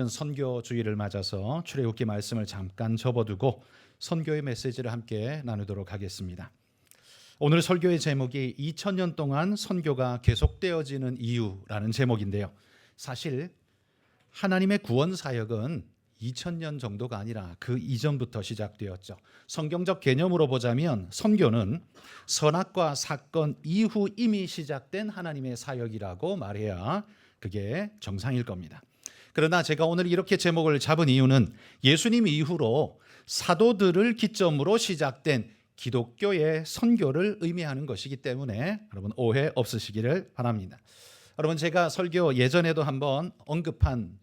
우리는 선교 주일을 맞아서 출애굽기 말씀을 잠깐 접어두고 선교의 메시지를 함께 나누도록 하겠습니다. 오늘 설교의 제목이 2000년 동안 선교가 계속되어지는 이유라는 제목인데요. 사실 하나님의 구원 사역은 2000년 정도가 아니라 그 이전부터 시작되었죠. 성경적 개념으로 보자면 선교는 선악과 사건 이후 이미 시작된 하나님의 사역이라고 말해야 그게 정상일 겁니다. 그러나 제가 오늘 이렇게 제목을 잡은 이유는 예수님 이후로 사도들을 기점으로 시작된 기독교의 선교를 의미하는 것이기 때문에 여러분 오해 없으시기를 바랍니다. 여러분 제가 설교 예전에도 한번 언급한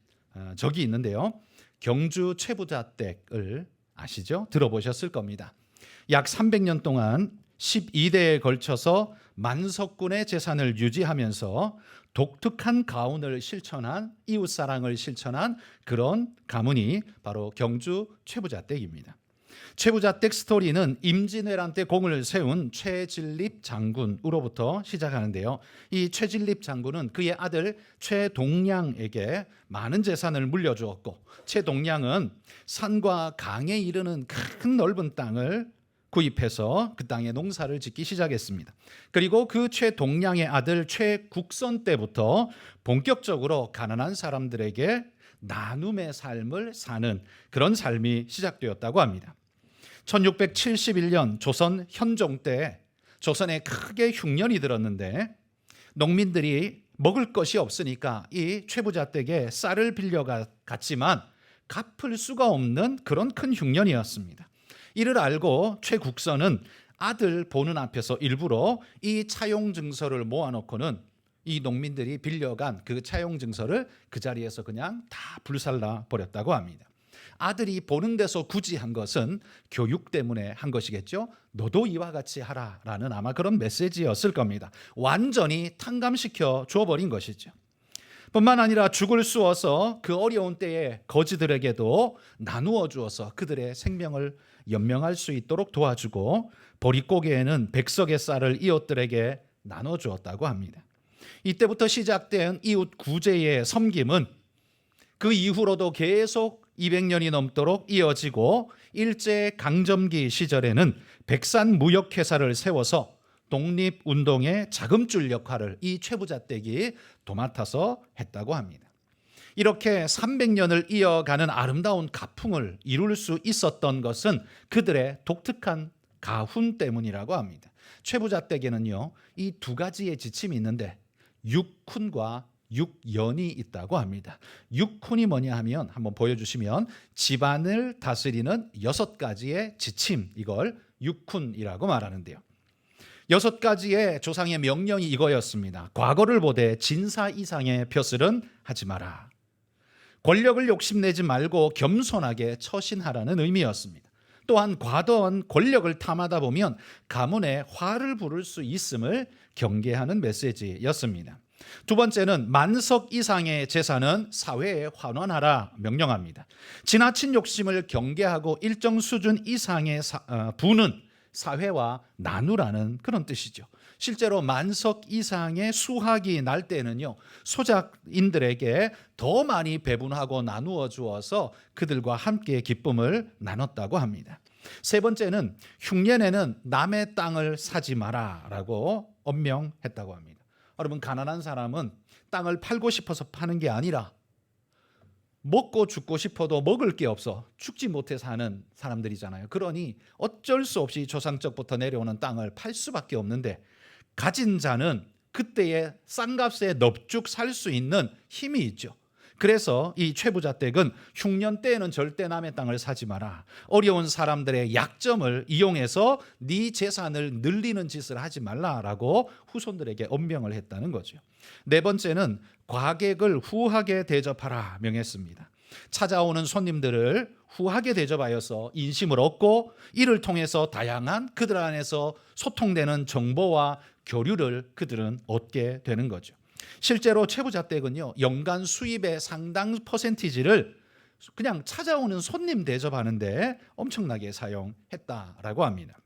적이 있는데요. 경주 최부자댁을 아시죠? 들어보셨을 겁니다. 약 300년 동안 12대에 걸쳐서 만석군의 재산을 유지하면서 독특한 가훈을 실천한 이웃사랑을 실천한 그런 가문이 바로 경주 최부자댁입니다. 최부자댁 스토리는 임진왜란 때 공을 세운 최진립 장군으로부터 시작하는데요. 이 최진립 장군은 그의 아들 최동량에게 많은 재산을 물려주었고, 최동량은 산과 강에 이르는 큰 넓은 땅을 구입해서 그 땅에 농사를 짓기 시작했습니다. 그리고 그 최동량의 아들 최국선 때부터 본격적으로 가난한 사람들에게 나눔의 삶을 사는 그런 삶이 시작되었다고 합니다. 1671년 조선 현종 때 조선에 크게 흉년이 들었는데 농민들이 먹을 것이 없으니까 이 최부자댁에 쌀을 빌려갔지만 갚을 수가 없는 그런 큰 흉년이었습니다. 이를 알고 최국선은 아들 보는 앞에서 일부러 이 차용증서를 모아놓고는 이 농민들이 빌려간 그 차용증서를 그 자리에서 그냥 다 불살라 버렸다고 합니다. 아들이 보는 데서 굳이 한 것은 교육 때문에 한 것이겠죠. 너도 이와 같이 하라라는 아마 그런 메시지였을 겁니다. 완전히 탕감시켜 주어버린 것이죠. 뿐만 아니라 죽을 쑤어서 그 어려운 때에 거지들에게도 나누어 주어서 그들의 생명을 연명할 수 있도록 도와주고 보릿고개에는 백석의 쌀을 이웃들에게 나눠 주었다고 합니다. 이때부터 시작된 이웃 구제의 섬김은 그 이후로도 계속 200년이 넘도록 이어지고 일제강점기 시절에는 백산무역회사를 세워서 독립운동의 자금줄 역할을 이 최부자댁이 도맡아서 했다고 합니다. 이렇게 300년을 이어가는 아름다운 가풍을 이룰 수 있었던 것은 그들의 독특한 가훈 때문이라고 합니다. 최부자댁에는요, 이 두 가지의 지침이 있는데 육훈과 육연이 있다고 합니다. 육훈이 뭐냐 하면 한번 보여주시면 집안을 다스리는 6가지의 지침, 이걸 육훈이라고 말하는데요. 6가지의 조상의 명령이 이거였습니다. 과거를 보되 진사 이상의 벼슬은 하지 마라. 권력을 욕심내지 말고 겸손하게 처신하라는 의미였습니다. 또한 과도한 권력을 탐하다 보면 가문에 화를 부를 수 있음을 경계하는 메시지였습니다. 두 번째는 만석 이상의 재산은 사회에 환원하라 명령합니다. 지나친 욕심을 경계하고 일정 수준 이상의 부는 사회와 나누라는 그런 뜻이죠. 실제로 만석 이상의 수확이 날 때는요, 소작인들에게 더 많이 배분하고 나누어 주어서 그들과 함께 기쁨을 나눴다고 합니다. 세 번째는 흉년에는 남의 땅을 사지 마라라고 엄명했다고 합니다. 여러분, 가난한 사람은 땅을 팔고 싶어서 파는 게 아니라 먹고 죽고 싶어도 먹을 게 없어 죽지 못해 사는 사람들이잖아요. 그러니 어쩔 수 없이 조상적부터 내려오는 땅을 팔 수밖에 없는데 가진 자는 그때의 싼 값에 넙죽 살 수 있는 힘이 있죠. 그래서 이 최부자댁은 흉년 때에는 절대 남의 땅을 사지 마라. 어려운 사람들의 약점을 이용해서 네 재산을 늘리는 짓을 하지 말라라고 후손들에게 엄명을 했다는 거죠. 네 번째는 과객을 후하게 대접하라 명했습니다. 찾아오는 손님들을 후하게 대접하여서 인심을 얻고 이를 통해서 다양한 그들 안에서 소통되는 정보와 교류를 그들은 얻게 되는 거죠. 실제로 최부자댁은요, 연간 수입의 상당 퍼센티지를 그냥 찾아오는 손님 대접하는데 엄청나게 사용했다라고 합니다.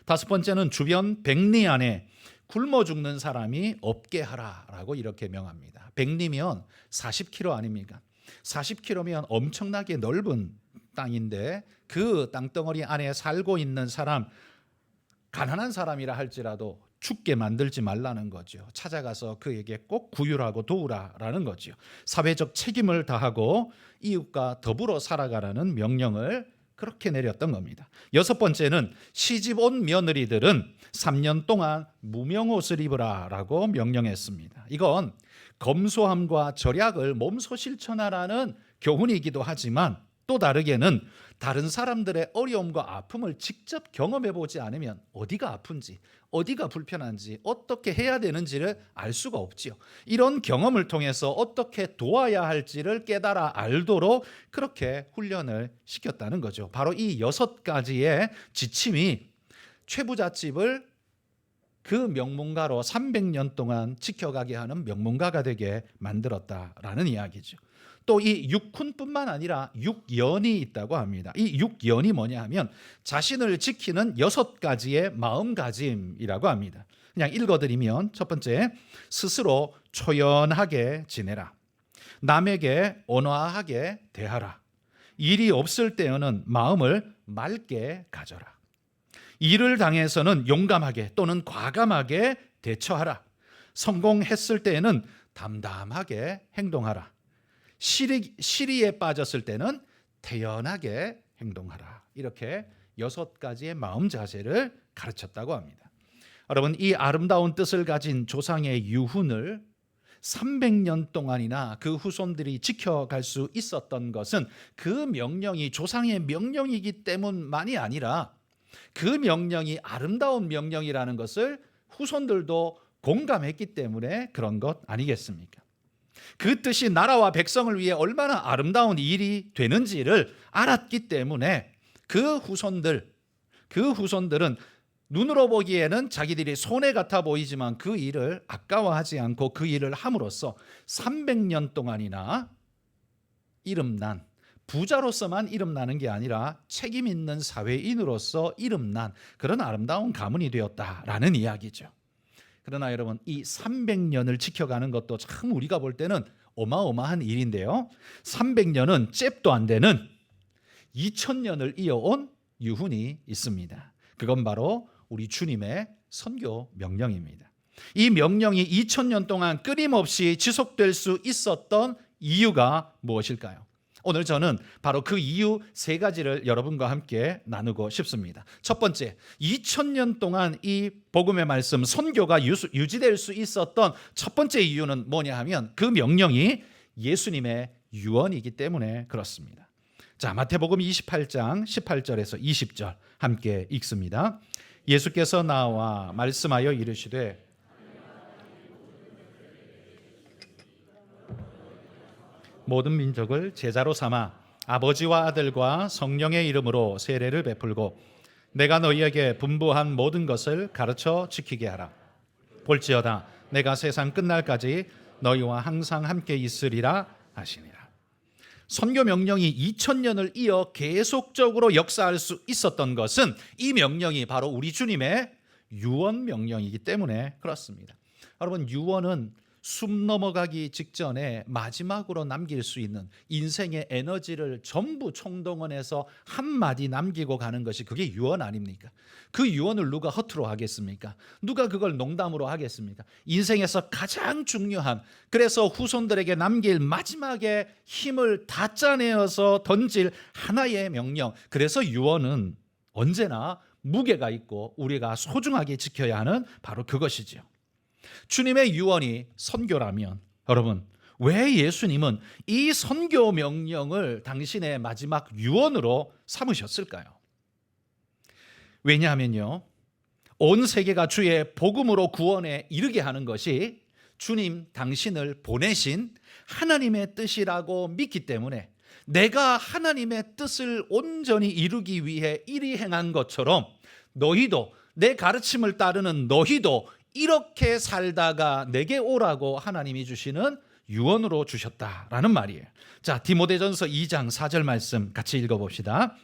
다섯 번째는 주변 백리 안에 굶어 죽는 사람이 없게 하라라고 이렇게 명합니다. 백리면 40kg 아닙니까? 40km면 엄청나게 넓은 땅인데 그 땅덩어리 안에 살고 있는 사람, 가난한 사람이라 할지라도 죽게 만들지 말라는 거죠. 찾아가서 그에게 꼭 구휼하고 도우라라는 거죠. 사회적 책임을 다하고 이웃과 더불어 살아가라는 명령을 그렇게 내렸던 겁니다. 여섯 번째는 시집 온 며느리들은 3년 동안 무명옷을 입으라라고 명령했습니다. 이건 검소함과 절약을 몸소 실천하라는 교훈이기도 하지만 또 다르게는 다른 사람들의 어려움과 아픔을 직접 경험해 보지 않으면 어디가 아픈지, 어디가 불편한지, 어떻게 해야 되는지를 알 수가 없지요. 이런 경험을 통해서 어떻게 도와야 할지를 깨달아 알도록 그렇게 훈련을 시켰다는 거죠. 바로 이 6가지의 지침이 최부잣집을 그 명문가로 300년 동안 지켜가게 하는 명문가가 되게 만들었다라는 이야기죠. 또 이 육훈뿐만 아니라 육연이 있다고 합니다. 이 육연이 뭐냐 하면 자신을 지키는 6가지의 마음가짐이라고 합니다. 그냥 읽어드리면 첫 번째, 스스로 초연하게 지내라. 남에게 온화하게 대하라. 일이 없을 때에는 마음을 맑게 가져라. 일을 당해서는 용감하게 또는 과감하게 대처하라. 성공했을 때에는 담담하게 행동하라. 시리에 빠졌을 때는 태연하게 행동하라. 이렇게 6가지의 마음 자세를 가르쳤다고 합니다. 여러분, 이 아름다운 뜻을 가진 조상의 유훈을 300년 동안이나 그 후손들이 지켜갈 수 있었던 것은 그 명령이 조상의 명령이기 때문만이 아니라 그 명령이 아름다운 명령이라는 것을 후손들도 공감했기 때문에 그런 것 아니겠습니까? 그 뜻이 나라와 백성을 위해 얼마나 아름다운 일이 되는지를 알았기 때문에 그 후손들은 눈으로 보기에는 자기들이 손해 같아 보이지만 그 일을 아까워하지 않고 그 일을 함으로써 300년 동안이나 이름난, 부자로서만 이름나는 게 아니라 책임 있는 사회인으로서 이름난 그런 아름다운 가문이 되었다라는 이야기죠. 그러나 여러분, 이 300년을 지켜가는 것도 참 우리가 볼 때는 어마어마한 일인데요. 300년은 잽도 안 되는 2000년을 이어온 유훈이 있습니다. 그건 바로 우리 주님의 선교 명령입니다. 이 명령이 2000년 동안 끊임없이 지속될 수 있었던 이유가 무엇일까요? 오늘 저는 바로 그 이유 3가지를 여러분과 함께 나누고 싶습니다. 첫 번째, 2000년 동안 이 복음의 말씀, 선교가 유지될 수 있었던 첫 번째 이유는 뭐냐 하면 그 명령이 예수님의 유언이기 때문에 그렇습니다. 자, 마태복음 28장 18절에서 20절 함께 읽습니다. 예수께서 나와 말씀하여 이르시되 모든 민족을 제자로 삼아 아버지와 아들과 성령의 이름으로 세례를 베풀고 내가 너희에게 분부한 모든 것을 가르쳐 지키게 하라. 볼지어다 내가 세상 끝날까지 너희와 항상 함께 있으리라 하시니라. 선교 명령이 2000년을 이어 계속적으로 역사할 수 있었던 것은 이 명령이 바로 우리 주님의 유언 명령이기 때문에 그렇습니다. 여러분, 유언은 숨 넘어가기 직전에 마지막으로 남길 수 있는 인생의 에너지를 전부 총동원해서 한마디 남기고 가는 것이 그게 유언 아닙니까? 그 유언을 누가 허투루 하겠습니까? 누가 그걸 농담으로 하겠습니까? 인생에서 가장 중요한, 그래서 후손들에게 남길 마지막에 힘을 다 짜내어서 던질 하나의 명령, 그래서 유언은 언제나 무게가 있고 우리가 소중하게 지켜야 하는 바로 그것이지요. 주님의 유언이 선교라면 여러분, 왜 예수님은 이 선교 명령을 당신의 마지막 유언으로 삼으셨을까요? 왜냐하면요, 온 세계가 주의 복음으로 구원에 이르게 하는 것이 주님 당신을 보내신 하나님의 뜻이라고 믿기 때문에 내가 하나님의 뜻을 온전히 이루기 위해 이리 행한 것처럼 너희도, 내 가르침을 따르는 너희도 이렇게 살다가 내게 오라고 하나님이 주시는 유언으로 주셨다라는 말이에요. 자, 디모데전서 2장 4절 말씀 같이 읽어봅시다.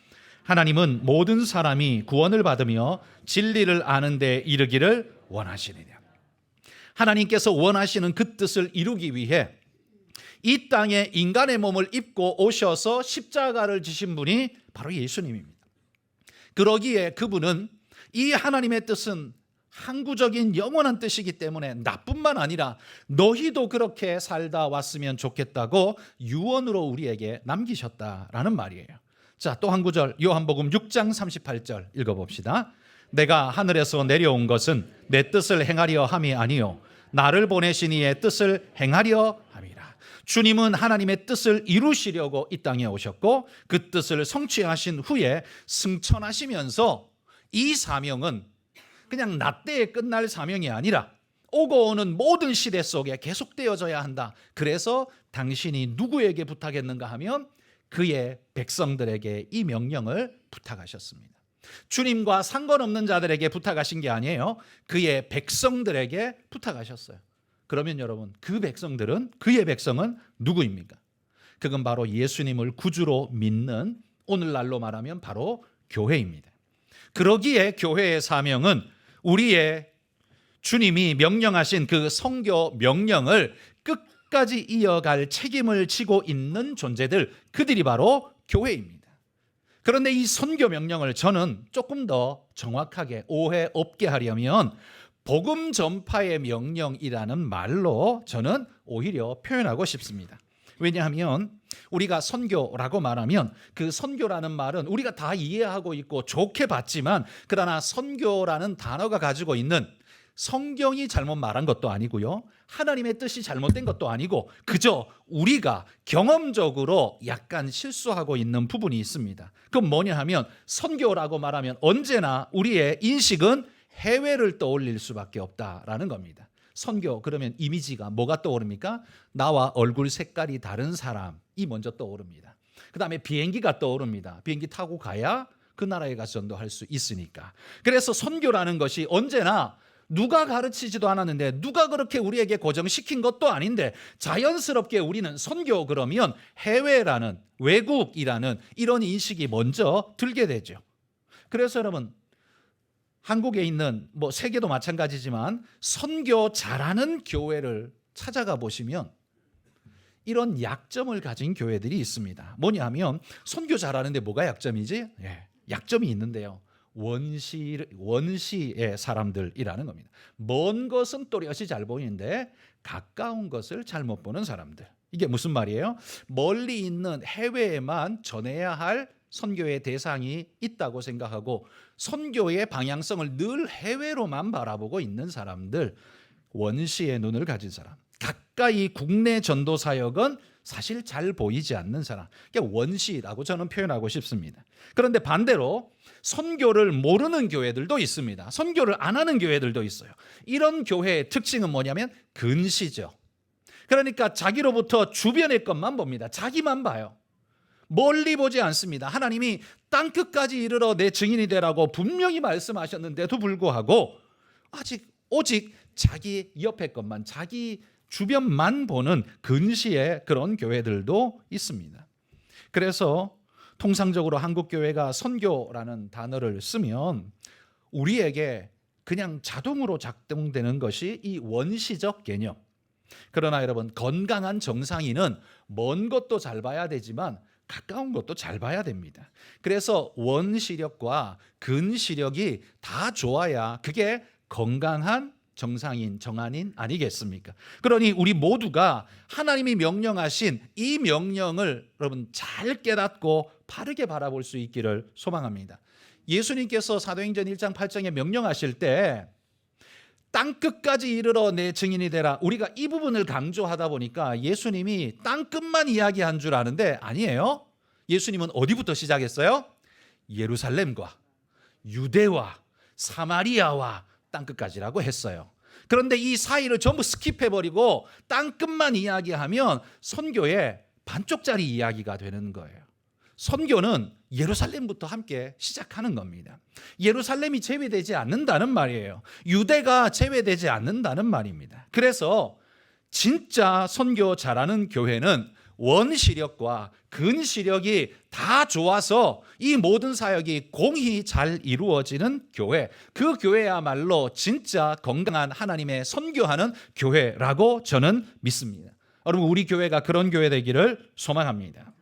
하나님은 모든 사람이 구원을 받으며 진리를 아는 데 이르기를 원하시느냐. 하나님께서 원하시는 그 뜻을 이루기 위해 이 땅에 인간의 몸을 입고 오셔서 십자가를 지신 분이 바로 예수님입니다. 그러기에 그분은 이 하나님의 뜻은 항구적인 영원한 뜻이기 때문에 나뿐만 아니라 너희도 그렇게 살다 왔으면 좋겠다고 유언으로 우리에게 남기셨다라는 말이에요. 자, 또 한 구절 요한복음 6장 38절 읽어봅시다. 내가 하늘에서 내려온 것은 내 뜻을 행하려 함이 아니요 나를 보내신 이의 뜻을 행하려 함이라. 주님은 하나님의 뜻을 이루시려고 이 땅에 오셨고 그 뜻을 성취하신 후에 승천하시면서 이 사명은 그냥 나 때에 끝날 사명이 아니라 오고 오는 모든 시대 속에 계속되어져야 한다. 그래서 당신이 누구에게 부탁했는가 하면 그의 백성들에게 이 명령을 부탁하셨습니다. 주님과 상관없는 자들에게 부탁하신 게 아니에요. 그의 백성들에게 부탁하셨어요. 그러면 여러분, 그 백성들은, 그의 백성은 누구입니까? 그건 바로 예수님을 구주로 믿는, 오늘날로 말하면 바로 교회입니다. 그러기에 교회의 사명은 우리의 주님이 명령하신 그 선교 명령을 끝까지 이어갈 책임을 지고 있는 존재들, 그들이 바로 교회입니다. 그런데 이 선교 명령을 저는 조금 더 정확하게 오해 없게 하려면 복음 전파의 명령이라는 말로 저는 오히려 표현하고 싶습니다. 왜냐하면 우리가 선교라고 말하면 그 선교라는 말은 우리가 다 이해하고 있고 좋게 봤지만, 그러나 선교라는 단어가 가지고 있는 성경이 잘못 말한 것도 아니고요, 하나님의 뜻이 잘못된 것도 아니고, 그저 우리가 경험적으로 약간 실수하고 있는 부분이 있습니다. 그건 뭐냐 하면, 선교라고 말하면 언제나 우리의 인식은 해외를 떠올릴 수밖에 없다라는 겁니다. 선교 그러면 이미지가 뭐가 떠오릅니까? 나와 얼굴 색깔이 다른 사람이 먼저 떠오릅니다. 그 다음에 비행기가 떠오릅니다. 비행기 타고 가야 그 나라에 가서 전도할 수 있으니까. 그래서 선교라는 것이 언제나 누가 가르치지도 않았는데, 누가 그렇게 우리에게 고정시킨 것도 아닌데, 자연스럽게 우리는 선교 그러면 해외라는, 외국이라는 이런 인식이 먼저 들게 되죠. 그래서 여러분, 한국에 있는, 세계도 마찬가지지만 선교 잘하는 교회를 찾아가 보시면 이런 약점을 가진 교회들이 있습니다. 뭐냐 하면, 선교 잘하는데 뭐가 약점이지? 약점이 있는데요, 원시의 사람들이라는 겁니다. 먼 것은 또렷이 잘 보이는데 가까운 것을 잘못 보는 사람들. 이게 무슨 말이에요? 멀리 있는 해외에만 전해야 할 선교의 대상이 있다고 생각하고 선교의 방향성을 늘 해외로만 바라보고 있는 사람들, 원시의 눈을 가진 사람. 가까이 국내 전도 사역은 사실 잘 보이지 않는 사람, 그러니까 원시라고 저는 표현하고 싶습니다. 그런데 반대로 선교를 모르는 교회들도 있습니다. 선교를 안 하는 교회들도 있어요. 이런 교회의 특징은 뭐냐면 근시죠. 그러니까 자기로부터 주변의 것만 봅니다. 자기만 봐요. 멀리 보지 않습니다. 하나님이 땅끝까지 이르러 내 증인이 되라고 분명히 말씀하셨는데도 불구하고 오직 자기 옆에 것만, 자기 주변만 보는 근시의 그런 교회들도 있습니다. 그래서 통상적으로 한국 교회가 선교라는 단어를 쓰면 우리에게 그냥 자동으로 작동되는 것이 이 원시적 개념. 그러나 여러분, 건강한 정상인은 먼 것도 잘 봐야 되지만 가까운 것도 잘 봐야 됩니다. 그래서 원시력과 근시력이 다 좋아야 그게 건강한 정상인, 정한인 아니겠습니까? 그러니 우리 모두가 하나님이 명령하신 이 명령을 여러분 잘 깨닫고 바르게 바라볼 수 있기를 소망합니다. 예수님께서 사도행전 1장 8장에 명령하실 때 땅끝까지 이르러 내 증인이 되라, 우리가 이 부분을 강조하다 보니까 예수님이 땅끝만 이야기한 줄 아는데 아니에요. 예수님은 어디부터 시작했어요? 예루살렘과 유대와 사마리아와 땅끝까지라고 했어요. 그런데 이 사이를 전부 스킵해버리고 땅끝만 이야기하면 선교의 반쪽짜리 이야기가 되는 거예요. 선교는 예루살렘부터 함께 시작하는 겁니다. 예루살렘이 제외되지 않는다는 말이에요. 유대가 제외되지 않는다는 말입니다. 그래서 진짜 선교 잘하는 교회는 원시력과 근시력이 다 좋아서 이 모든 사역이 공히 잘 이루어지는 교회, 그 교회야말로 진짜 건강한 하나님의 선교하는 교회라고 저는 믿습니다. 여러분, 우리 교회가 그런 교회 되기를 소망합니다.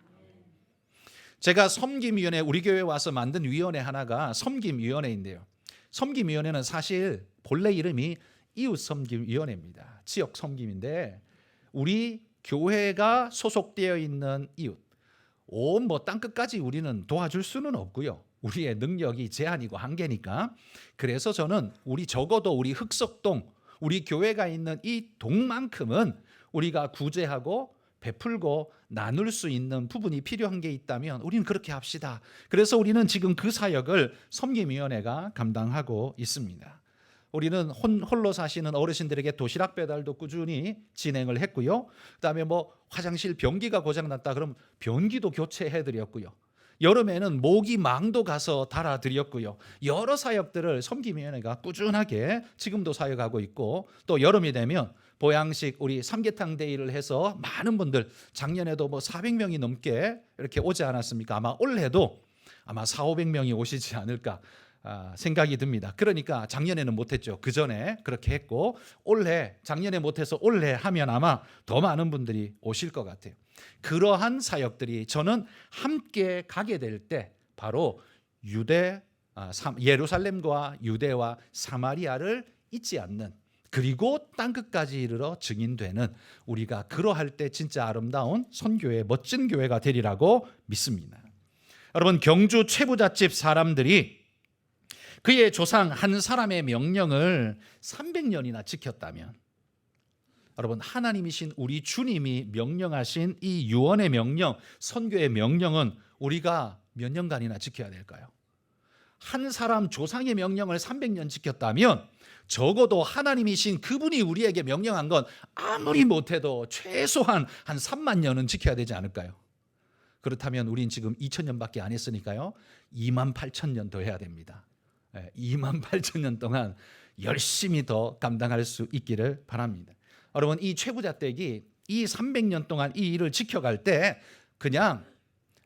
제가 섬김위원회, 우리 교회에 와서 만든 위원회 하나가 섬김위원회인데요. 섬김위원회는 사실 본래 이름이 이웃섬김위원회입니다. 지역 섬김인데 우리 교회가 소속되어 있는 이웃, 온 땅끝까지 우리는 도와줄 수는 없고요. 우리의 능력이 제한이고 한계니까. 그래서 저는 적어도 우리 흑석동, 우리 교회가 있는 이 동만큼은 우리가 구제하고 베풀고 나눌 수 있는 부분이 필요한 게 있다면 우리는 그렇게 합시다. 그래서 우리는 지금 그 사역을 섬김위원회가 감당하고 있습니다. 우리는 홀로 사시는 어르신들에게 도시락 배달도 꾸준히 진행을 했고요. 그다음에 화장실 변기가 고장났다 그럼 변기도 교체해 드렸고요. 여름에는 모기망도 가서 달아드렸고요. 여러 사역들을 섬김위원회가 꾸준하게 지금도 사역하고 있고, 또 여름이 되면 보양식 우리 삼계탕 데이를 해서 많은 분들, 작년에도 400명이 넘게 이렇게 오지 않았습니까? 아마 올해도 아마 400~500명이 오시지 않을까 생각이 듭니다. 그러니까 작년에는 못했죠. 그 전에 그렇게 했고, 작년에 못해서 올해 하면 아마 더 많은 분들이 오실 것 같아요. 그러한 사역들이 저는 함께 가게 될 때 바로 예루살렘과 유대와 사마리아를 잊지 않는, 그리고 땅끝까지 이르러 증인되는, 우리가 그러할 때 진짜 아름다운 선교의 멋진 교회가 되리라고 믿습니다. 여러분, 경주 최부잣집 사람들이 그의 조상 한 사람의 명령을 300년이나 지켰다면, 여러분, 하나님이신 우리 주님이 명령하신 이 유언의 명령, 선교의 명령은 우리가 몇 년간이나 지켜야 될까요? 한 사람 조상의 명령을 300년 지켰다면 적어도 하나님이신 그분이 우리에게 명령한 건 아무리 못해도 최소한 한 3만 년은 지켜야 되지 않을까요? 그렇다면 우린 지금 2000년밖에 안 했으니까요, 28,000년 더 해야 됩니다. 28,000년 동안 열심히 더 감당할 수 있기를 바랍니다. 여러분, 이 최부잣댁이 이 300년 동안 이 일을 지켜갈 때 그냥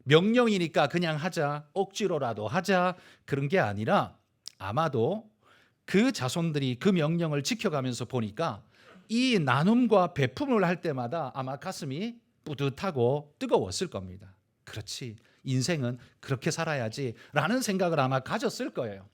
명령이니까 그냥 하자, 억지로라도 하자, 그런 게 아니라 아마도 그 자손들이 그 명령을 지켜가면서 보니까 이 나눔과 베품을 할 때마다 아마 가슴이 뿌듯하고 뜨거웠을 겁니다. 그렇지, 인생은 그렇게 살아야지 라는 생각을 아마 가졌을 거예요.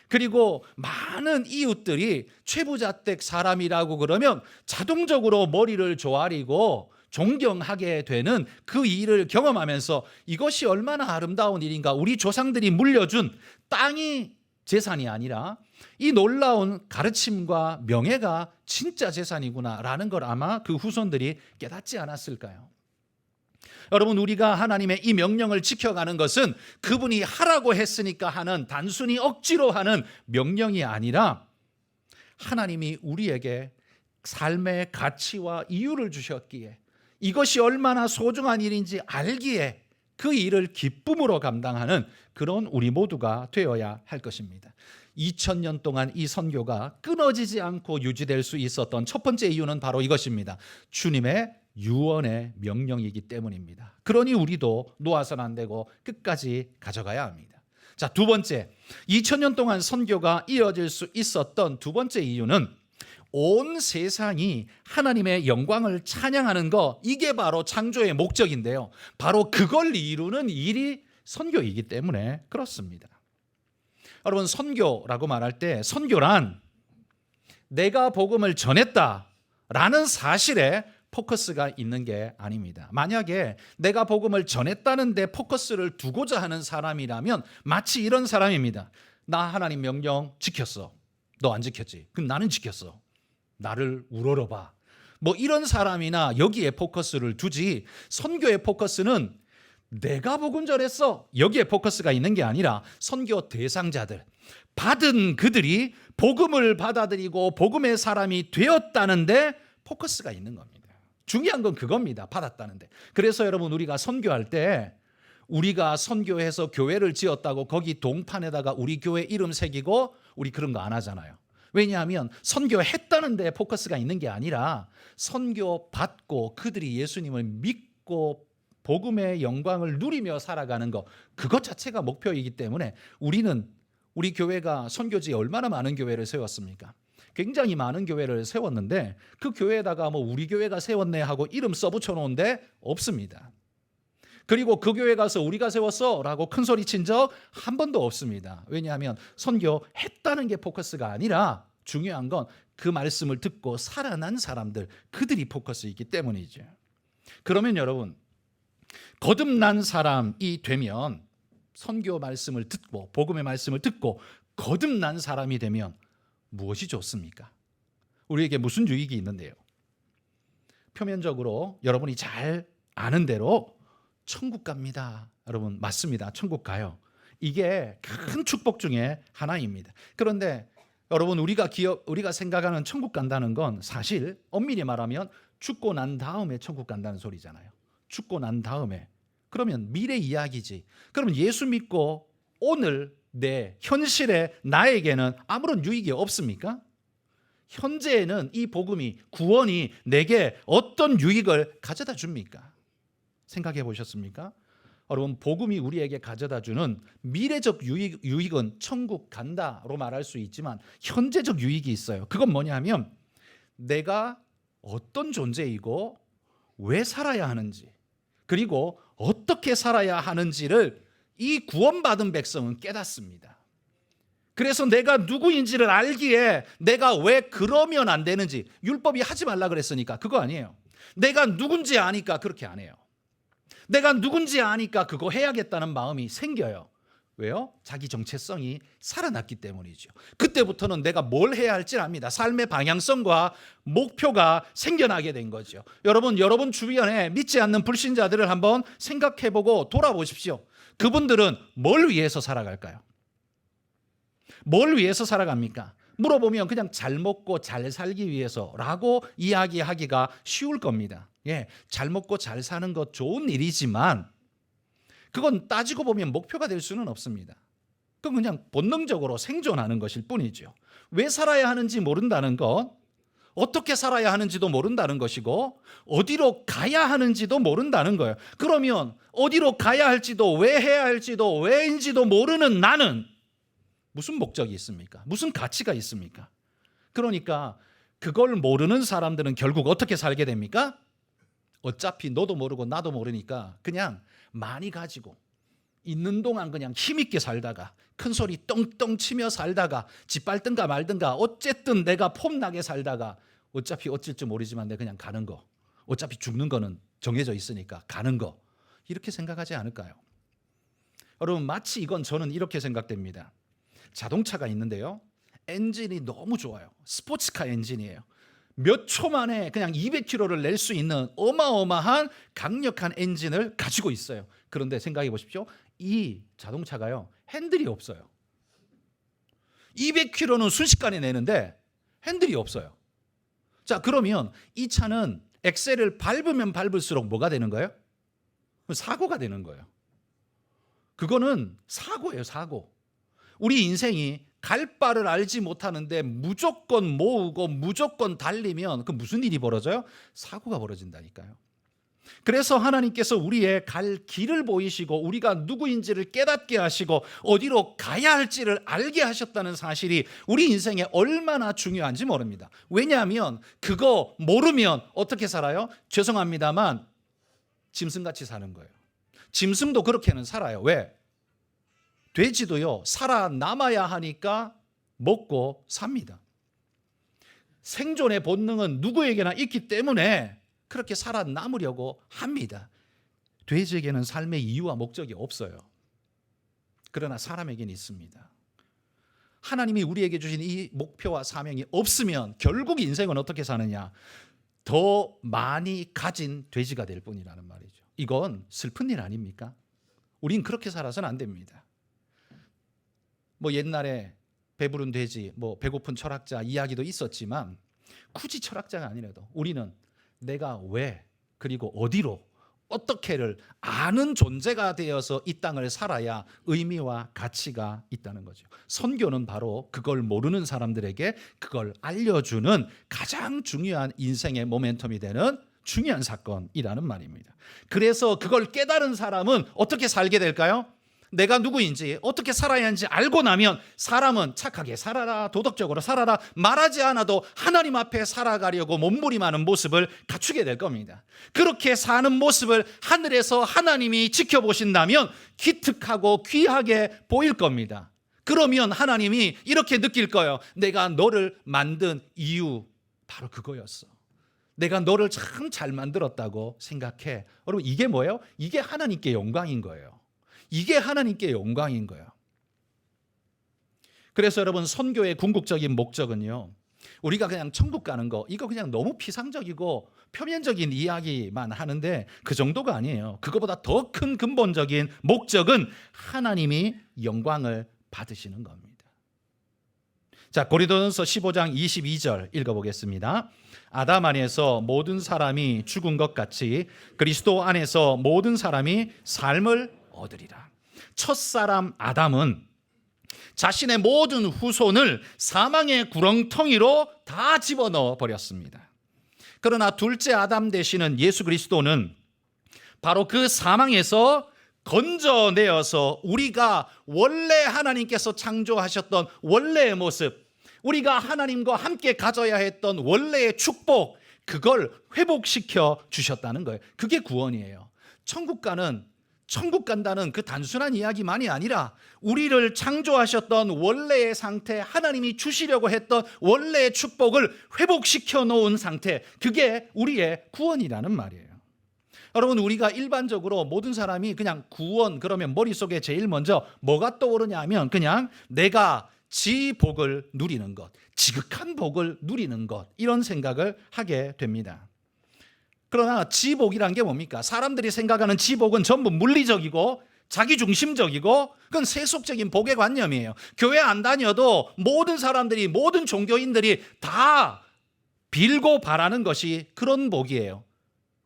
그리고 많은 이웃들이 최부잣댁 사람이라고 그러면 자동적으로 머리를 조아리고 존경하게 되는 그 일을 경험하면서 이것이 얼마나 아름다운 일인가, 우리 조상들이 물려준 땅이 재산이 아니라 이 놀라운 가르침과 명예가 진짜 재산이구나라는 걸 아마 그 후손들이 깨닫지 않았을까요? 여러분, 우리가 하나님의 이 명령을 지켜가는 것은 그분이 하라고 했으니까 하는, 단순히 억지로 하는 명령이 아니라 하나님이 우리에게 삶의 가치와 이유를 주셨기에, 이것이 얼마나 소중한 일인지 알기에 그 일을 기쁨으로 감당하는 그런 우리 모두가 되어야 할 것입니다. 2000년 동안 이 선교가 끊어지지 않고 유지될 수 있었던 첫 번째 이유는 바로 이것입니다. 주님의 유언의 명령이기 때문입니다. 그러니 우리도 놓아서는 안 되고 끝까지 가져가야 합니다. 자, 두 번째, 2000년 동안 선교가 이어질 수 있었던 두 번째 이유는 온 세상이 하나님의 영광을 찬양하는 거, 이게 바로 창조의 목적인데요, 바로 그걸 이루는 일이 선교이기 때문에 그렇습니다. 여러분, 선교라고 말할 때 선교란 내가 복음을 전했다라는 사실에 포커스가 있는 게 아닙니다. 만약에 내가 복음을 전했다는 데 포커스를 두고자 하는 사람이라면 마치 이런 사람입니다. 나 하나님 명령 지켰어. 너 안 지켰지? 그럼 나는 지켰어. 나를 우러러봐. 이런 사람이나 여기에 포커스를 두지, 선교의 포커스는 내가 복음 전했어, 여기에 포커스가 있는 게 아니라 선교 대상자들, 받은 그들이 복음을 받아들이고 복음의 사람이 되었다는데 포커스가 있는 겁니다. 중요한 건 그겁니다. 받았다는데. 그래서 여러분, 우리가 선교할 때 우리가 선교해서 교회를 지었다고 거기 동판에다가 우리 교회 이름 새기고 우리 그런 거 안 하잖아요. 왜냐하면 선교했다는 데 포커스가 있는 게 아니라 선교 받고 그들이 예수님을 믿고 복음의 영광을 누리며 살아가는 것, 그것 자체가 목표이기 때문에 우리 교회가 선교지에 얼마나 많은 교회를 세웠습니까? 굉장히 많은 교회를 세웠는데 그 교회에다가 뭐 우리 교회가 세웠네 하고 이름 써붙여 놓은데 없습니다. 그리고 그 교회 가서 우리가 세웠어 라고 큰 소리 친 적 한 번도 없습니다. 왜냐하면 선교했다는 게 포커스가 아니라 중요한 건 그 말씀을 듣고 살아난 사람들, 그들이 포커스이기 때문이죠. 그러면 여러분, 거듭난 사람이 되면, 선교 말씀을 듣고 복음의 말씀을 듣고 거듭난 사람이 되면 무엇이 좋습니까? 우리에게 무슨 유익이 있는데요? 표면적으로 여러분이 잘 아는 대로 천국 갑니다. 여러분, 맞습니다. 천국 가요. 이게 큰 축복 중에 하나입니다. 그런데 여러분, 우리가 생각하는 천국 간다는 건 사실 엄밀히 말하면 죽고 난 다음에 천국 간다는 소리잖아요. 죽고 난 다음에. 그러면 미래 이야기지. 그러면 예수 믿고 오늘 내 현실의 나에게는 아무런 유익이 없습니까? 현재에는 이 복음이, 구원이 내게 어떤 유익을 가져다 줍니까? 생각해 보셨습니까? 여러분, 복음이 우리에게 가져다 주는 미래적 유익은 천국 간다로 말할 수 있지만 현재적 유익이 있어요. 그건 뭐냐면 내가 어떤 존재이고 왜 살아야 하는지, 그리고 어떻게 살아야 하는지를 이 구원받은 백성은 깨닫습니다. 그래서 내가 누구인지를 알기에 내가 왜 그러면 안 되는지, 율법이 하지 말라 그랬으니까 그거 아니에요. 내가 누군지 아니까 그렇게 안 해요. 내가 누군지 아니까 그거 해야겠다는 마음이 생겨요. 왜요? 자기 정체성이 살아났기 때문이죠. 그때부터는 내가 뭘 해야 할지 압니다. 삶의 방향성과 목표가 생겨나게 된 거죠. 여러분 주변에 믿지 않는 불신자들을 한번 생각해보고 돌아보십시오. 그분들은 뭘 위해서 살아갈까요? 뭘 위해서 살아갑니까? 물어보면 그냥 잘 먹고 잘 살기 위해서라고 이야기하기가 쉬울 겁니다. 잘 먹고 잘 사는 것 좋은 일이지만 그건 따지고 보면 목표가 될 수는 없습니다. 그건 그냥 본능적으로 생존하는 것일 뿐이죠. 왜 살아야 하는지 모른다는 것, 어떻게 살아야 하는지도 모른다는 것이고 어디로 가야 하는지도 모른다는 거예요. 그러면 어디로 가야 할지도 왜 해야 할지도 왜인지도 모르는 나는 무슨 목적이 있습니까? 무슨 가치가 있습니까? 그러니까 그걸 모르는 사람들은 결국 어떻게 살게 됩니까? 어차피 너도 모르고 나도 모르니까 그냥 많이 가지고 있는 동안 그냥 힘있게 살다가 큰 소리 떵떵 치며 살다가 짓밟든가 말든가 어쨌든 내가 폼나게 살다가 어차피 어쩔 줄 모르지만 내가 그냥 가는 거, 어차피 죽는 거는 정해져 있으니까 가는 거, 이렇게 생각하지 않을까요? 여러분, 마치 이건 저는 이렇게 생각됩니다. 자동차가 있는데요, 엔진이 너무 좋아요. 스포츠카 엔진이에요. 몇 초 만에 그냥 200km를 낼 수 있는 어마어마한 강력한 엔진을 가지고 있어요. 그런데 생각해 보십시오. 이 자동차가요, 핸들이 없어요. 200km는 순식간에 내는데 핸들이 없어요. 자, 그러면 이 차는 엑셀을 밟으면 밟을수록 뭐가 되는 거예요? 사고가 되는 거예요. 그거는 사고예요, 사고. 우리 인생이 갈 바를 알지 못하는데 무조건 모으고 무조건 달리면 그 무슨 일이 벌어져요? 사고가 벌어진다니까요. 그래서 하나님께서 우리의 갈 길을 보이시고 우리가 누구인지를 깨닫게 하시고 어디로 가야 할지를 알게 하셨다는 사실이 우리 인생에 얼마나 중요한지 모릅니다. 왜냐하면 그거 모르면 어떻게 살아요? 죄송합니다만 짐승같이 사는 거예요. 짐승도 그렇게는 살아요. 왜? 돼지도요, 살아남아야 하니까 먹고 삽니다. 생존의 본능은 누구에게나 있기 때문에 그렇게 살아남으려고 합니다. 돼지에게는 삶의 이유와 목적이 없어요. 그러나 사람에게는 있습니다. 하나님이 우리에게 주신 이 목표와 사명이 없으면 결국 인생은 어떻게 사느냐? 더 많이 가진 돼지가 될 뿐이라는 말이죠. 이건 슬픈 일 아닙니까? 우린 그렇게 살아서는 안 됩니다. 옛날에 배부른 돼지, 배고픈 철학자 이야기도 있었지만 굳이 철학자가 아니라도 우리는 내가 왜 그리고 어디로 어떻게를 아는 존재가 되어서 이 땅을 살아야 의미와 가치가 있다는 거죠. 선교는 바로 그걸 모르는 사람들에게 그걸 알려주는 가장 중요한 인생의 모멘텀이 되는 중요한 사건이라는 말입니다. 그래서 그걸 깨달은 사람은 어떻게 살게 될까요? 내가 누구인지 어떻게 살아야 하는지 알고 나면 사람은 착하게 살아라, 도덕적으로 살아라 말하지 않아도 하나님 앞에 살아가려고 몸부림하는 모습을 갖추게 될 겁니다. 그렇게 사는 모습을 하늘에서 하나님이 지켜보신다면 기특하고 귀하게 보일 겁니다. 그러면 하나님이 이렇게 느낄 거예요. 내가 너를 만든 이유 바로 그거였어. 내가 너를 참 잘 만들었다고 생각해. 여러분, 이게 뭐예요? 이게 하나님께 영광인 거예요. 이게 하나님께 영광인 거예요. 그래서 여러분, 선교의 궁극적인 목적은요, 우리가 그냥 천국 가는 거, 이거 그냥 너무 피상적이고 표면적인 이야기만 하는데 그 정도가 아니에요. 그거보다 더 큰 근본적인 목적은 하나님이 영광을 받으시는 겁니다. 자, 고린도전서 15장 22절 읽어보겠습니다. 아담 안에서 모든 사람이 죽은 것 같이 그리스도 안에서 모든 사람이 삶을 얻으리라. 첫사람 아담은 자신의 모든 후손을 사망의 구렁텅이로 다 집어넣어 버렸습니다. 그러나 둘째 아담 되시는 예수 그리스도는 바로 그 사망에서 건져내어서 우리가 원래 하나님께서 창조하셨던 원래의 모습, 우리가 하나님과 함께 가져야 했던 원래의 축복, 그걸 회복시켜 주셨다는 거예요. 그게 구원이에요. 천국 간다는 그 단순한 이야기만이 아니라 우리를 창조하셨던 원래의 상태, 하나님이 주시려고 했던 원래의 축복을 회복시켜 놓은 상태, 그게 우리의 구원이라는 말이에요. 여러분, 우리가 일반적으로 모든 사람이 그냥 구원 그러면 머릿속에 제일 먼저 뭐가 떠오르냐 하면 그냥 내가 지복을 누리는 것, 지극한 복을 누리는 것, 이런 생각을 하게 됩니다. 그러나 지복이란 게 뭡니까? 사람들이 생각하는 지복은 전부 물리적이고 자기중심적이고 그건 세속적인 복의 관념이에요. 교회 안 다녀도 모든 사람들이, 모든 종교인들이 다 빌고 바라는 것이 그런 복이에요.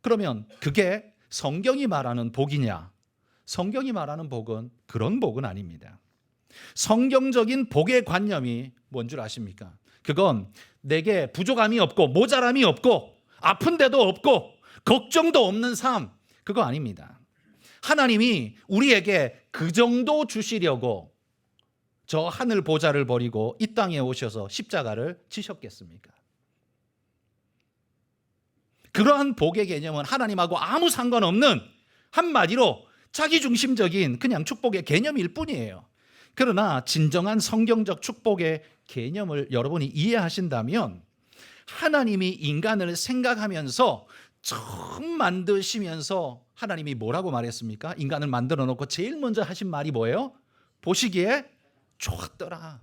그러면 그게 성경이 말하는 복이냐? 성경이 말하는 복은 그런 복은 아닙니다. 성경적인 복의 관념이 뭔 줄 아십니까? 그건 내게 부족함이 없고 모자람이 없고 아픈 데도 없고 걱정도 없는 삶, 그거 아닙니다. 하나님이 우리에게 그 정도 주시려고 저 하늘 보좌를 버리고 이 땅에 오셔서 십자가를 지셨겠습니까? 그러한 복의 개념은 하나님하고 아무 상관없는, 한마디로 자기중심적인 그냥 축복의 개념일 뿐이에요. 그러나 진정한 성경적 축복의 개념을 여러분이 이해하신다면 하나님이 인간을 생각하면서 처음 만드시면서 하나님이 뭐라고 말했습니까? 인간을 만들어 놓고 제일 먼저 하신 말이 뭐예요? 보시기에 좋았더라.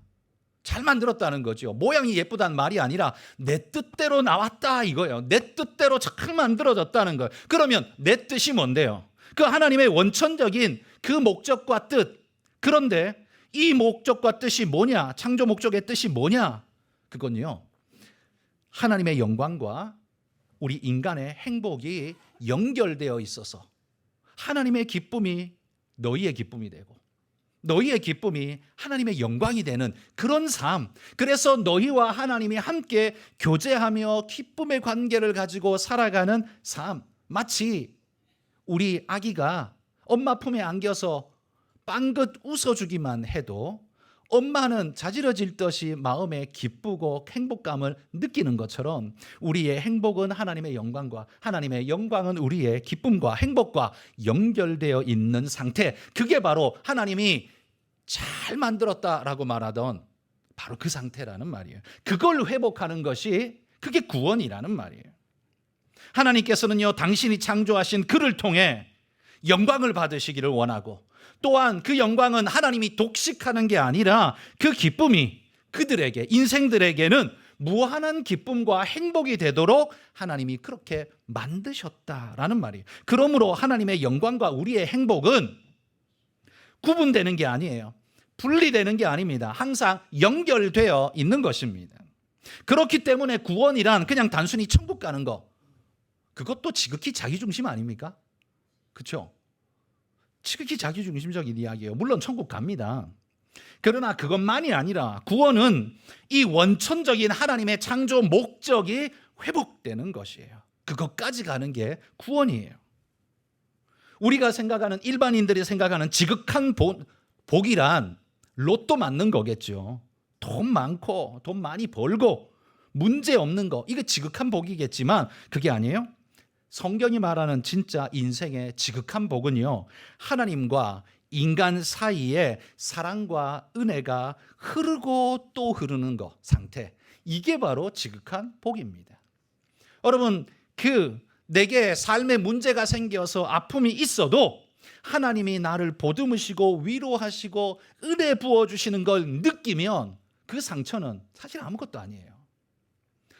잘 만들었다는 거죠. 모양이 예쁘다는 말이 아니라 내 뜻대로 나왔다 이거예요. 내 뜻대로 잘 만들어졌다는 거예요. 그러면 내 뜻이 뭔데요? 그 하나님의 원천적인 그 목적과 뜻. 그런데 이 목적과 뜻이 뭐냐? 창조 목적의 뜻이 뭐냐? 그건요, 하나님의 영광과 우리 인간의 행복이 연결되어 있어서 하나님의 기쁨이 너희의 기쁨이 되고 너희의 기쁨이 하나님의 영광이 되는 그런 삶. 그래서 너희와 하나님이 함께 교제하며 기쁨의 관계를 가지고 살아가는 삶. 마치 우리 아기가 엄마 품에 안겨서 빵긋 웃어주기만 해도 엄마는 자지러질 듯이 마음에 기쁘고 행복감을 느끼는 것처럼 우리의 행복은 하나님의 영광과 하나님의 영광은 우리의 기쁨과 행복과 연결되어 있는 상태. 그게 바로 하나님이 잘 만들었다라고 말하던 바로 그 상태라는 말이에요. 그걸 회복하는 것이 그게 구원이라는 말이에요. 하나님께서는요, 당신이 창조하신 그를 통해 영광을 받으시기를 원하고, 또한 그 영광은 하나님이 독식하는 게 아니라 그 기쁨이 그들에게, 인생들에게는 무한한 기쁨과 행복이 되도록 하나님이 그렇게 만드셨다라는 말이에요. 그러므로 하나님의 영광과 우리의 행복은 구분되는 게 아니에요. 분리되는 게 아닙니다. 항상 연결되어 있는 것입니다. 그렇기 때문에 구원이란 그냥 단순히 천국 가는 거, 그것도 지극히 자기중심 아닙니까? 그렇죠? 지극히 자기중심적인 이야기예요. 물론 천국 갑니다. 그러나 그것만이 아니라 구원은 이 원천적인 하나님의 창조 목적이 회복되는 것이에요. 그것까지 가는 게 구원이에요. 우리가 생각하는 일반인들이 생각하는 지극한 복이란 로또 맞는 거겠죠. 돈 많고 돈 많이 벌고 문제 없는 거, 이게 지극한 복이겠지만 그게 아니에요. 성경이 말하는 진짜 인생의 지극한 복은요, 하나님과 인간 사이에 사랑과 은혜가 흐르고 또 흐르는 거 상태, 이게 바로 지극한 복입니다. 여러분, 내게 삶에 문제가 생겨서 아픔이 있어도 하나님이 나를 보듬으시고 위로하시고 은혜 부어주시는 걸 느끼면 그 상처는 사실 아무것도 아니에요.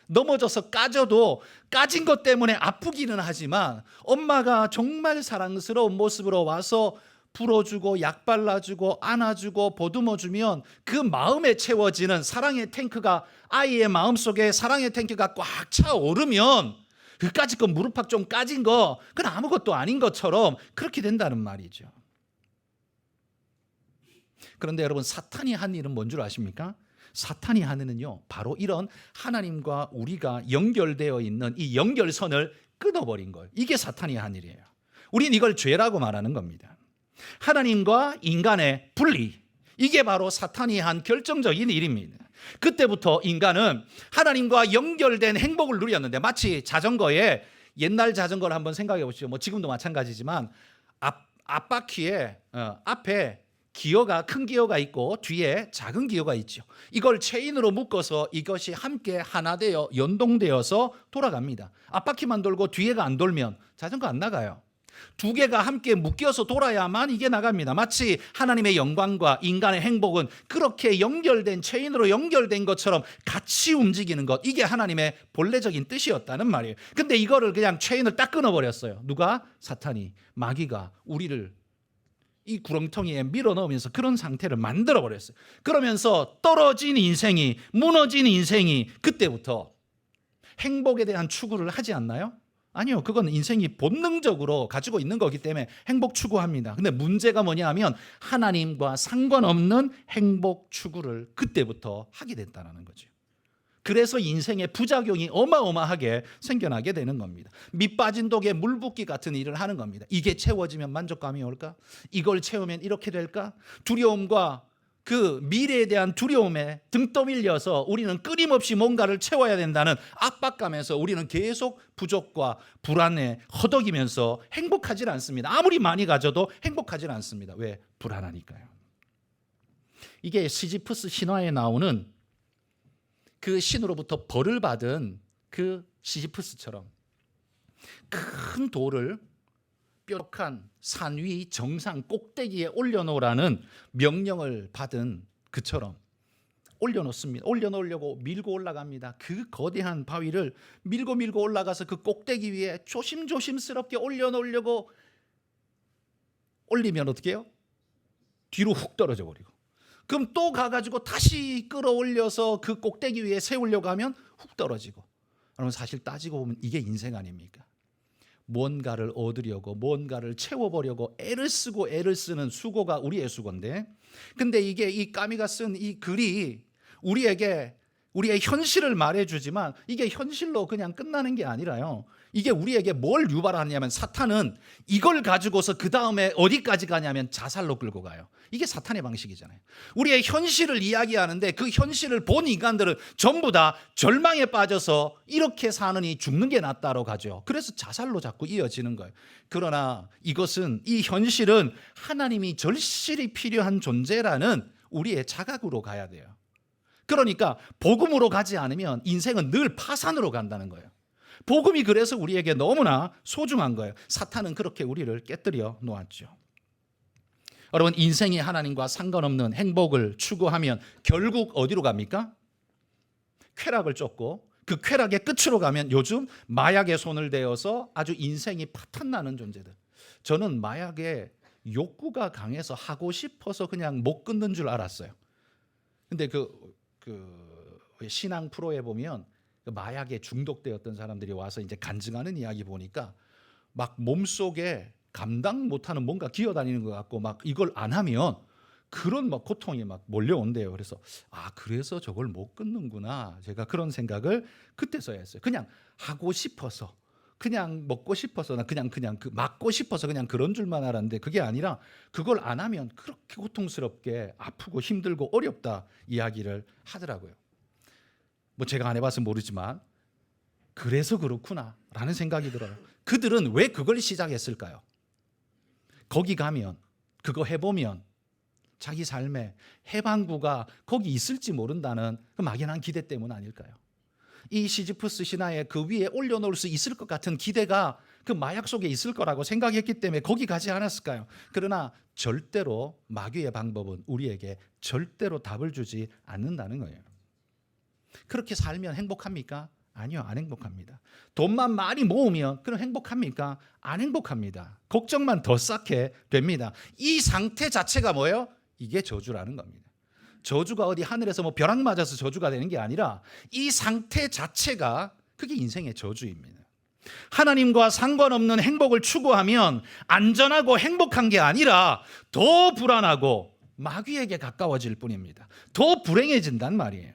넘어져서 까져도 까진 것 때문에 아프기는 하지만 엄마가 정말 사랑스러운 모습으로 와서 불어주고 약 발라주고 안아주고 보듬어주면 그 마음에 채워지는 사랑의 탱크가, 아이의 마음속에 사랑의 탱크가 꽉 차오르면 그까짓 거 무릎팍 좀 까진 거 그건 아무것도 아닌 것처럼 그렇게 된다는 말이죠. 그런데 여러분, 사탄이 한 일은 뭔 줄 아십니까? 사탄이 하는 일은요, 바로 이런 하나님과 우리가 연결되어 있는 이 연결선을 끊어버린 거예요. 이게 사탄이 한 일이에요. 우린 이걸 죄라고 말하는 겁니다. 하나님과 인간의 분리, 이게 바로 사탄이 한 결정적인 일입니다. 그때부터 인간은 하나님과 연결된 행복을 누렸는데, 마치 자전거에, 옛날 자전거를 한번 생각해 보시죠. 뭐 지금도 마찬가지지만 앞바퀴에 앞에 기어가, 큰 기어가 있고 뒤에 작은 기어가 있죠. 이걸 체인으로 묶어서 이것이 함께 하나 되어 연동되어서 돌아갑니다. 앞바퀴만 돌고 뒤에가 안 돌면 자전거 안 나가요. 두 개가 함께 묶여서 돌아야만 이게 나갑니다. 마치 하나님의 영광과 인간의 행복은 그렇게 연결된, 체인으로 연결된 것처럼 같이 움직이는 것, 이게 하나님의 본래적인 뜻이었다는 말이에요. 근데 이거를 그냥 체인을 딱 끊어버렸어요. 누가? 사탄이, 마귀가 우리를 이 구렁텅이에 밀어넣으면서 그런 상태를 만들어버렸어요. 그러면서 떨어진 인생이, 무너진 인생이 그때부터 행복에 대한 추구를 하지 않나요? 아니요, 그건 인생이 본능적으로 가지고 있는 거기 때문에 행복 추구합니다. 근데 문제가 뭐냐 하면 하나님과 상관없는 행복 추구를 그때부터 하게 됐다는 거죠. 그래서 인생의 부작용이 어마어마하게 생겨나게 되는 겁니다. 밑 빠진 독에 물 붓기 같은 일을 하는 겁니다. 이게 채워지면 만족감이 올까? 이걸 채우면 이렇게 될까? 두려움과 그 미래에 대한 두려움에 등 떠밀려서 우리는 끊임없이 뭔가를 채워야 된다는 압박감에서 우리는 계속 부족과 불안에 허덕이면서 행복하지 않습니다. 아무리 많이 가져도 행복하지 않습니다. 왜? 불안하니까요. 이게 시지프스 신화에 나오는 그 신으로부터 벌을 받은 그 시지프스처럼 큰 돌을 뾰족한 산 위 정상 꼭대기에 올려놓으라는 명령을 받은 그처럼 올려놓습니다. 올려놓으려고 밀고 올라갑니다. 그 거대한 바위를 밀고 올라가서 그 꼭대기 위에 조심스럽게 올려놓으려고 올리면 어떻게 해요? 뒤로 훅 떨어져 버리고, 그럼 또 가가지고 다시 끌어올려서 그 꼭대기 위에 세우려고 하면 훅 떨어지고. 여러분, 사실 따지고 보면 이게 인생 아닙니까? 뭔가를 얻으려고, 뭔가를 채워보려고 애를 쓰고 애를 쓰는 수고가 우리의 수고인데, 근데 이게 이 까미가 쓴 이 글이 우리에게 우리의 현실을 말해주지만 이게 현실로 그냥 끝나는 게 아니라요, 이게 우리에게 뭘 유발하냐면 사탄은 이걸 가지고서 그 다음에 어디까지 가냐면 자살로 끌고 가요. 이게 사탄의 방식이잖아요. 우리의 현실을 이야기하는데 그 현실을 본 인간들은 전부 다 절망에 빠져서 이렇게 사느니 죽는 게 낫다로 가죠. 그래서 자살로 자꾸 이어지는 거예요. 그러나 이것은, 이 현실은 하나님이 절실히 필요한 존재라는 우리의 자각으로 가야 돼요. 그러니까 복음으로 가지 않으면 인생은 늘 파산으로 간다는 거예요. 복음이 그래서 우리에게 너무나 소중한 거예요. 사탄은 그렇게 우리를 깨뜨려 놓았죠. 여러분, 인생이 하나님과 상관없는 행복을 추구하면 결국 어디로 갑니까? 쾌락을 쫓고, 그 쾌락의 끝으로 가면 요즘 마약에 손을 대어서 아주 인생이 파탄나는 존재들. 저는 마약에 욕구가 강해서 하고 싶어서 그냥 못 끊는 줄 알았어요. 근데 그 신앙 프로에 보면 마약에 중독되었던 사람들이 와서 이제 간증하는 이야기 보니까 막 몸속에 감당 못하는 뭔가 기어다니는 것 같고, 막 이걸 안 하면 그런 막 고통이 막 몰려온대요. 그래서 그래서 저걸 못 끊는구나. 제가 그런 생각을 그때서야 했어요. 그냥 하고 싶어서, 그냥 먹고 싶어서 그냥 그 맞고 싶어서 그냥 그런 줄만 알았는데 그게 아니라 그걸 안 하면 그렇게 고통스럽게 아프고 힘들고 어렵다 이야기를 하더라고요. 뭐 제가 안 해봐서 모르지만 그래서 그렇구나라는 생각이 들어요. 그들은 왜 그걸 시작했을까요? 거기 가면 그거 해보면 자기 삶의 해방구가 거기 있을지 모른다는 그 막연한 기대 때문 아닐까요? 이 시지프스 신하의 그 위에 올려놓을 수 있을 것 같은 기대가 그 마약 속에 있을 거라고 생각했기 때문에 거기 가지 않았을까요? 그러나 절대로 마귀의 방법은 우리에게 절대로 답을 주지 않는다는 거예요. 그렇게 살면 행복합니까? 아니요, 안 행복합니다. 돈만 많이 모으면 그럼 행복합니까? 안 행복합니다. 걱정만 더 쌓게 됩니다. 이 상태 자체가 뭐예요? 이게 저주라는 겁니다. 저주가 어디 하늘에서 뭐 벼락 맞아서 저주가 되는 게 아니라 이 상태 자체가 그게 인생의 저주입니다. 하나님과 상관없는 행복을 추구하면 안전하고 행복한 게 아니라 더 불안하고 마귀에게 가까워질 뿐입니다. 더 불행해진단 말이에요.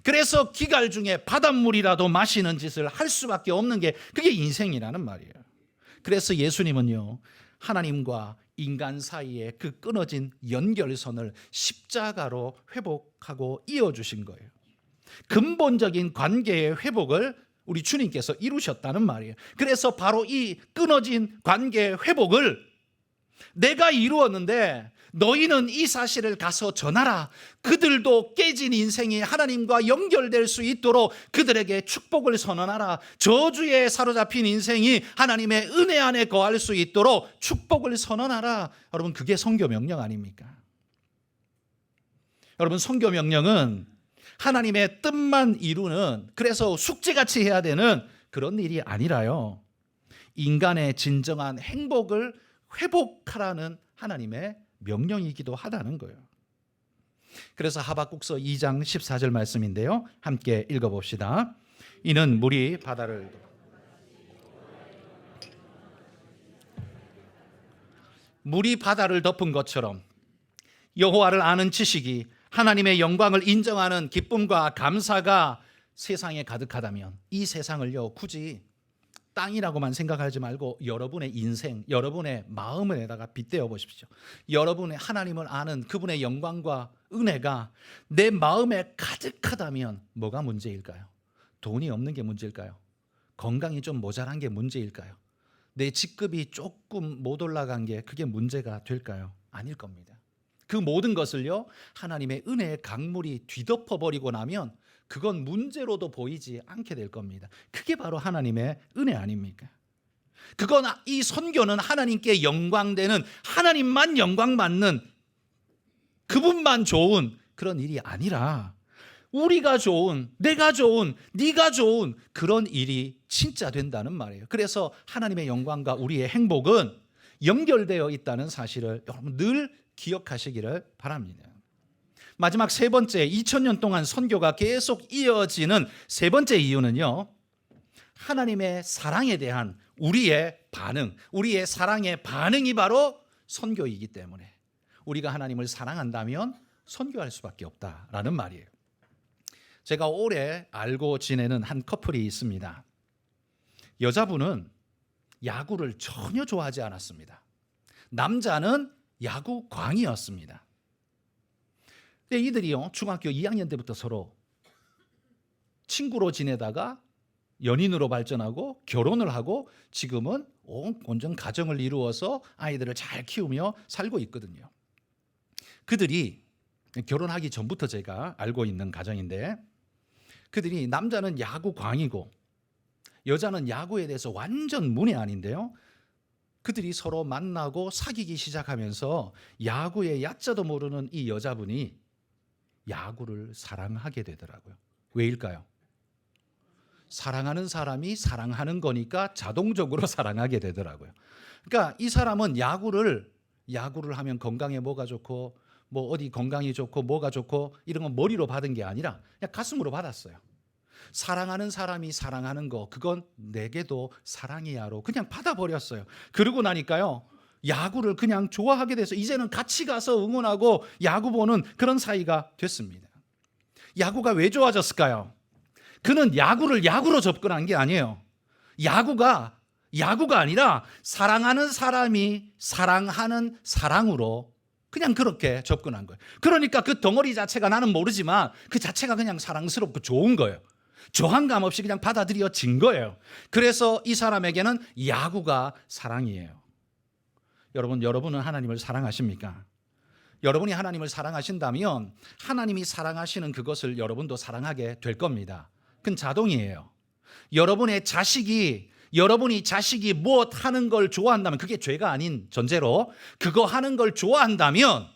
그래서 기갈 중에 바닷물이라도 마시는 짓을 할 수밖에 없는 게 그게 인생이라는 말이에요. 그래서 예수님은요, 하나님과 인간 사이에 그 끊어진 연결선을 십자가로 회복하고 이어주신 거예요. 근본적인 관계의 회복을 우리 주님께서 이루셨다는 말이에요. 그래서 바로 이 끊어진 관계의 회복을 내가 이루었는데 너희는 이 사실을 가서 전하라. 그들도 깨진 인생이 하나님과 연결될 수 있도록 그들에게 축복을 선언하라. 저주에 사로잡힌 인생이 하나님의 은혜 안에 거할 수 있도록 축복을 선언하라. 여러분, 그게 선교 명령 아닙니까? 여러분, 선교 명령은 하나님의 뜻만 이루는, 그래서 숙제같이 해야 되는 그런 일이 아니라요, 인간의 진정한 행복을 회복하라는 하나님의 명령이기도 하다는 거예요. 그래서 하박국서 2장 14절 말씀인데요, 함께 읽어봅시다. 이는 물이 바다를 덮은 것처럼 여호와를 아는 지식이, 하나님의 영광을 인정하는 기쁨과 감사가 세상에 가득하다면, 이 세상을요 굳이 땅이라고만 생각하지 말고 여러분의 인생, 여러분의 마음에다가 빗대어 보십시오. 여러분의 하나님을 아는 그분의 영광과 은혜가 내 마음에 가득하다면 뭐가 문제일까요? 돈이 없는 게 문제일까요? 건강이 좀 모자란 게 문제일까요? 내 직급이 조금 못 올라간 게 그게 문제가 될까요? 아닐 겁니다. 그 모든 것을요, 하나님의 은혜의 강물이 뒤덮어버리고 나면 그건 문제로도 보이지 않게 될 겁니다. 그게 바로 하나님의 은혜 아닙니까? 그건, 이 선교는 하나님께 영광되는, 하나님만 영광받는, 그분만 좋은 그런 일이 아니라 우리가 좋은, 내가 좋은, 네가 좋은 그런 일이 진짜 된다는 말이에요. 그래서 하나님의 영광과 우리의 행복은 연결되어 있다는 사실을 여러분 늘 기억하시기를 바랍니다. 마지막 세 번째, 2000년 동안 선교가 계속 이어지는 세 번째 이유는요, 하나님의 사랑에 대한 우리의 반응, 우리의 사랑의 반응이 바로 선교이기 때문에 우리가 하나님을 사랑한다면 선교할 수밖에 없다라는 말이에요. 제가 오래 알고 지내는 한 커플이 있습니다. 여자분은 야구를 전혀 좋아하지 않았습니다. 남자는 야구광이었습니다. 근데 이들이요, 중학교 2학년 때부터 서로 친구로 지내다가 연인으로 발전하고 결혼을 하고 지금은 온전 가정을 이루어서 아이들을 잘 키우며 살고 있거든요. 그들이 결혼하기 전부터 제가 알고 있는 가정인데, 그들이, 남자는 야구광이고 여자는 야구에 대해서 완전 문외한인데요, 그들이 서로 만나고 사귀기 시작하면서 야구의 야자도 모르는 이 여자분이 야구를 사랑하게 되더라고요. 왜일까요? 사랑하는 사람이 사랑하는 거니까 자동적으로 사랑하게 되더라고요. 그러니까 이 사람은 야구를 하면 건강에 뭐가 좋고, 뭐 어디 건강이 좋고 뭐가 좋고 이런 건 머리로 받은 게 아니라 그냥 가슴으로 받았어요. 사랑하는 사람이 사랑하는 거, 그건 내게도 사랑이야로 그냥 받아버렸어요. 그러고 나니까요, 야구를 그냥 좋아하게 돼서 이제는 같이 가서 응원하고 야구 보는 그런 사이가 됐습니다. 야구가 왜 좋아졌을까요? 그는 야구를 야구로 접근한 게 아니에요. 야구가 아니라 사랑하는 사람이 사랑하는 사랑으로 그냥 그렇게 접근한 거예요. 그러니까 그 덩어리 자체가 나는 모르지만 그 자체가 그냥 사랑스럽고 좋은 거예요. 저항감 없이 그냥 받아들여진 거예요. 그래서 이 사람에게는 야구가 사랑이에요. 여러분은 하나님을 사랑하십니까? 여러분이 하나님을 사랑하신다면 하나님이 사랑하시는 그것을 여러분도 사랑하게 될 겁니다. 그건 자동이에요. 여러분이 자식이 무엇 하는 걸 좋아한다면, 그게 죄가 아닌 전제로 그거 하는 걸 좋아한다면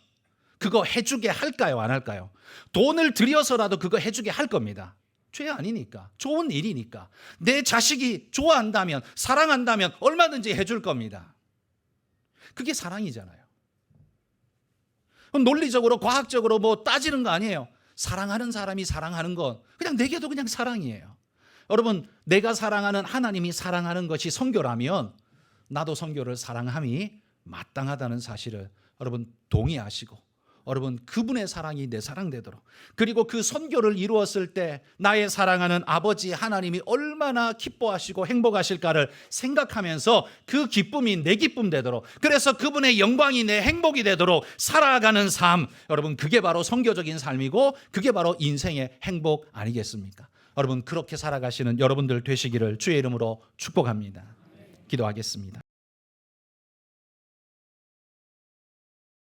그거 해주게 할까요, 안 할까요? 돈을 들여서라도 그거 해주게 할 겁니다. 죄 아니니까, 좋은 일이니까. 내 자식이 좋아한다면, 사랑한다면 얼마든지 해줄 겁니다. 그게 사랑이잖아요. 논리적으로 과학적으로 뭐 따지는 거 아니에요. 사랑하는 사람이 사랑하는 건 그냥 내게도 그냥 사랑이에요. 여러분, 내가 사랑하는 하나님이 사랑하는 것이 선교라면 나도 선교를 사랑함이 마땅하다는 사실을 여러분 동의하시고, 여러분 그분의 사랑이 내 사랑 되도록, 그리고 그 선교를 이루었을 때 나의 사랑하는 아버지 하나님이 얼마나 기뻐하시고 행복하실까를 생각하면서 그 기쁨이 내 기쁨 되도록, 그래서 그분의 영광이 내 행복이 되도록 살아가는 삶, 여러분 그게 바로 선교적인 삶이고 그게 바로 인생의 행복 아니겠습니까? 여러분 그렇게 살아가시는 여러분들 되시기를 주의 이름으로 축복합니다. 기도하겠습니다.